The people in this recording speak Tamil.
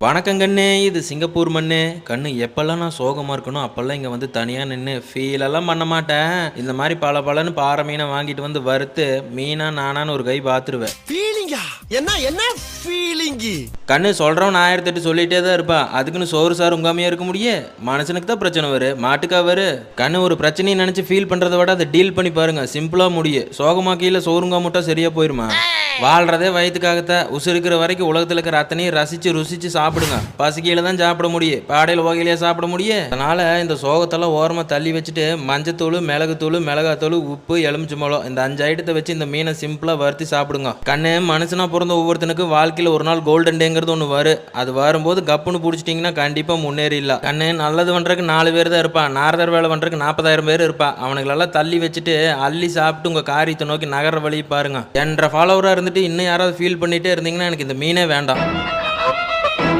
வணக்கம் கண்ணு, இது சிங்கப்பூர் மண்ணு. கண்ணு எப்பெல்லாம் நான் சோகமா இருக்கணும் அப்பெல்லாம் இங்க வந்து தனியா நின்னு ஃபீலெல்லாம் பண்ண மாட்டேன். இந்த மாதிரி பலன்னு பாறை மீனை வாங்கிட்டு வந்து வறுத்து மீனா நானான்னு ஒரு கை பாத்துருவேன். ஃபீலிங்கா? என்ன ஃபீலிங்கி? கண்ணு சொல்றவன் 1008 சொல்லிட்டே தான் இருப்பா. அதுக்குன்னு சோறு சார் உங்காமையா இருக்க முடியும். மனுஷனுக்கு தான் பிரச்சனை வரும், மாட்டுக்கா வரும். கண்ணு ஒரு பிரச்சனையை நினைச்சு ஃபீல் பண்றதை விட அதை டீல் பண்ணி பாருங்க, சிம்பிளா முடியும். சோகமா கீழே சோறுங்கா முட்டா சரியா போயிருமா? வாழ்றதே வயிற்றுக்காகத்தான். உசுருக்கிற வரைக்கும் உலகத்தில் இருக்கிற அத்தனையும் ரசிச்சு ருசிச்சு சாப்பிடுங்க. பசிக்கையில தான் சாப்பிட முடியும், பாடையில் வகையிலேயே சாப்பிட முடியும். அதனால இந்த சோகத்தெல்லாம் ஓரமாக தள்ளி வச்சுட்டு மஞ்சத்தூள், மிளகுத்தூள், மிளகாத்தூள், உப்பு, எலுமிச்சம்பழம் இந்த 5 ஐட்டத்தை வச்சு இந்த மீனை சிம்பிளாக வறுத்தி சாப்பிடுங்க. கண்ணு, மனுஷனா பிறந்த ஒவ்வொருத்தனுக்கும் வாழ்க்கையில் ஒரு நாள் கோல்டன் டேங்கிறது ஒன்று வரும். அது வரும்போது கப்புன்னு பிடிச்சிட்டிங்கன்னா கண்டிப்பாக முன்னேறிடலாம். கண்ணு, நல்லது பண்ணுறதுக்கு 4 பேர் தான் இருப்பான், நாரதர் வேலை பண்ணுறதுக்கு 40,000 பேர் இருப்பான். அவனுங்களெல்லாம் தள்ளி வச்சுட்டு அள்ளி சாப்பிட்டு உங்கள் காரியத்தை நோக்கி நகர வழி பாருங்க. என்ற ஃபாலோவராக இருந்துட்டு இன்னும் யாராவது ஃபீல் பண்ணிகிட்டே இருந்தீங்கன்னா எனக்கு இந்த மீனே வேண்டாம்.